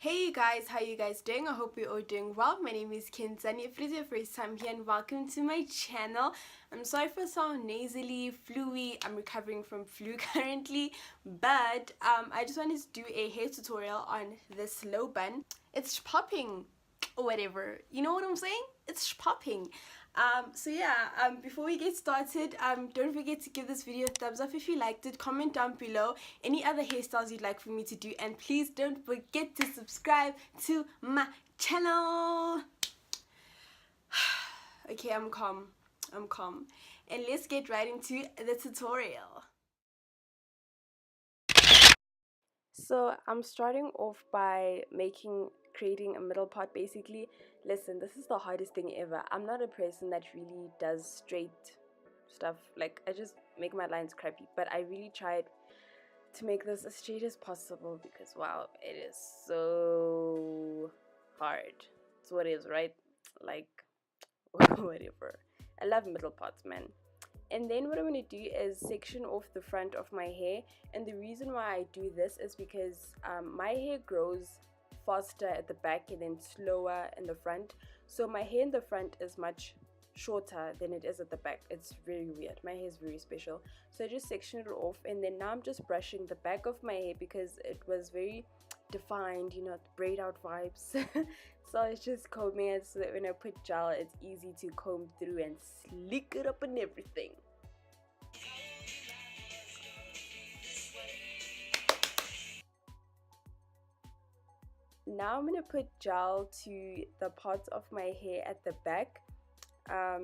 Hey you guys, how you guys doing? I hope you're all doing well. My name is Sani. If it is your first time here, and welcome to my channel. I'm sorry for sound nasally, fluey. I'm recovering from flu currently, but I just wanted to do a hair tutorial on this low bun. It's popping, or whatever. You know what I'm saying? It's popping. So yeah, before we get started, don't forget to give this video a thumbs up if you liked it. Comment down below any other hairstyles you'd like for me to do, and please don't forget to subscribe to my channel. Okay, I'm calm, and let's get right into the tutorial. So I'm starting off by creating a middle part. Basically, listen, this is the hardest thing ever. I'm not a person that really does straight stuff. Like, I just make my lines crappy, but I really tried to make this as straight as possible because wow, it is so hard. It's what it is, right? Like whatever. I love middle parts, man. And then what I'm going to do is section off the front of my hair, and the reason why I do this is because my hair grows faster at the back and then slower in the front. So my hair in the front is much shorter than it is at the back. It's very weird. My hair is very special. So I just sectioned it off, and then now I'm just brushing the back of my hair because it was very defined, you know, braid out vibes. So I was just combing it so that when I put gel, it's easy to comb through and slick it up and everything. Now I'm going to put gel to the parts of my hair at the back. I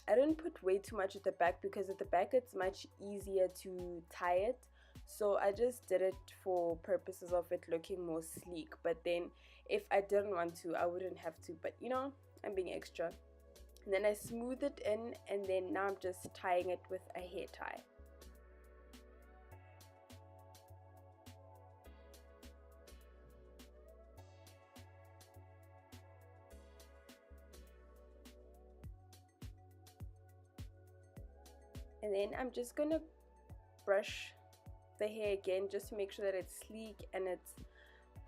didn't put way too much at the back because at the back it's much easier to tie it. So I just did it for purposes of it looking more sleek. But then if I didn't want to, I wouldn't have to. But you know, I'm being extra. And then I smooth it in, and then now I'm just tying it with a hair tie. And then I'm just gonna brush the hair again just to make sure that it's sleek and it's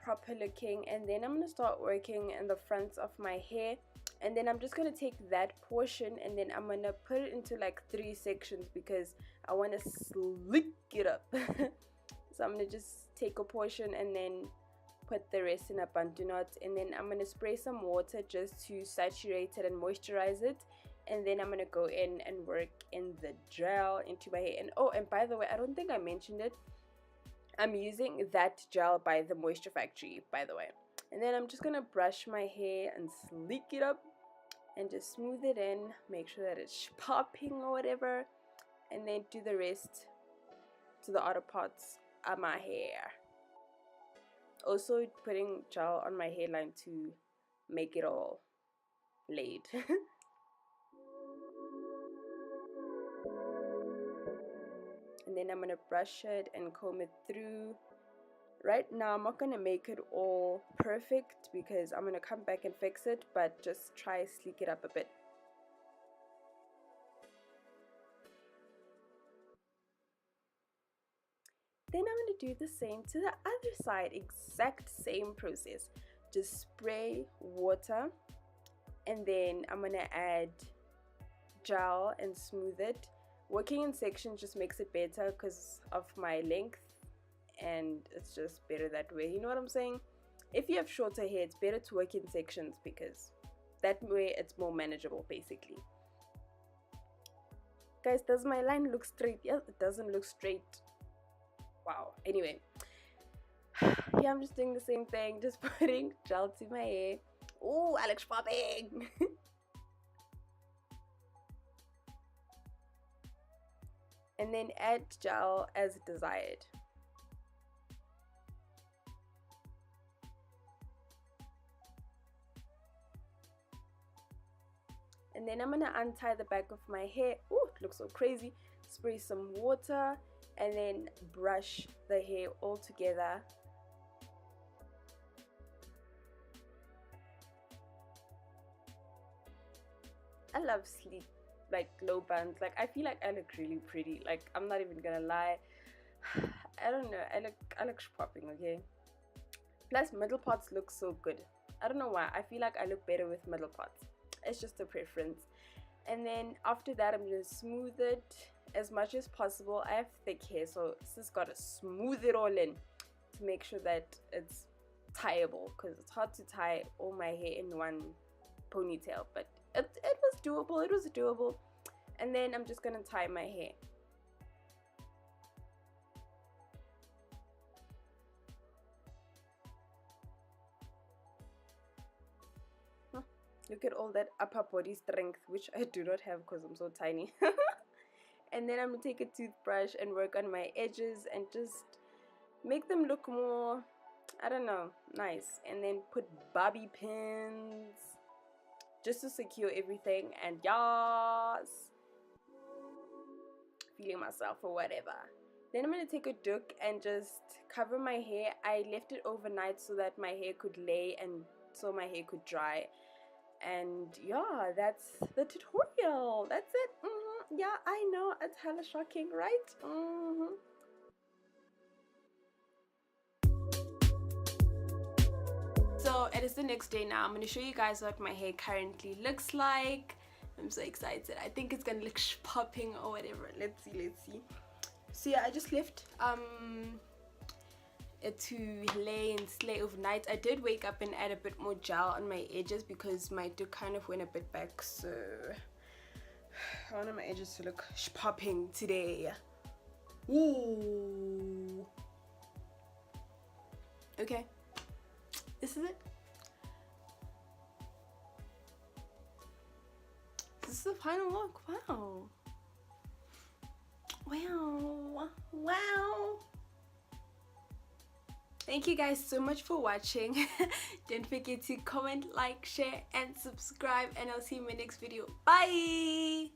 proper looking. And then I'm gonna start working in the fronts of my hair, and then I'm just gonna take that portion and then I'm gonna put it into like 3 sections because I want to slick it up. So I'm gonna just take a portion and then put the rest in a bantu knot, and then I'm gonna spray some water just to saturate it and moisturize it. And then I'm gonna go in and work in the gel into my hair. And oh, and by the way, I don't think I mentioned it, I'm using that gel by the Moisture Factory, by the way. And then I'm just gonna brush my hair and sleek it up and just smooth it in, make sure that it's popping or whatever, and then do the rest to the other parts of my hair. Also putting gel on my hairline to make it all laid. And then I'm gonna brush it and comb it through. Right now I'm not gonna make it all perfect because I'm gonna come back and fix it, but just try sleek it up a bit. Then I'm gonna do the same to the other side, exact same process. Just spray water, and then I'm gonna add gel and smooth it. Working in sections just makes it better because of my length, and it's just better that way. You know what I'm saying? If you have shorter hair, it's better to work in sections because that way it's more manageable basically. Guys, does my line look straight? Yes, it doesn't look straight. Wow. Anyway, yeah, I'm just doing the same thing, just putting gel to my hair. Oh, I look popping. And then add gel as desired. And then I'm gonna untie the back of my hair. Oh, it looks so crazy. Spray some water and then brush the hair all together. I love sleek, like low buns. Like, I feel like I look really pretty. Like, I'm not even gonna lie. I don't know, I look popping, okay? Plus middle parts look so good. I don't know why, I feel like I look better with middle parts. It's just a preference. And then after that, I'm gonna smooth it as much as possible. I have thick hair, so just gotta smooth it all in to make sure that it's tieable, because it's hard to tie all my hair in one ponytail, but it was doable. It was doable. And then I'm just gonna tie my hair. Look at all that upper body strength, which I do not have because I'm so tiny. And then I'm gonna take a toothbrush and work on my edges and just make them look more, I don't know, nice. And then put bobby pins just to secure everything. And yes, feeling myself or whatever. Then I'm gonna take a dook and just cover my hair. I left it overnight so that my hair could lay and so my hair could dry. And yeah, that's the tutorial. That's it. Yeah, I know, it's hella shocking, right? So it is the next day now. I'm going to show you guys what my hair currently looks like. I'm so excited. I think it's gonna look popping or whatever. Let's see. So yeah, I just left it to lay and slay overnight. I did wake up and add a bit more gel on my edges because my do kind of went a bit back, so I wanted my edges to look popping today. Ooh. Okay, this is it. This is the final look. Wow. Thank you guys so much for watching. Don't forget to comment, like, share and subscribe, and I'll see you in my next video. Bye.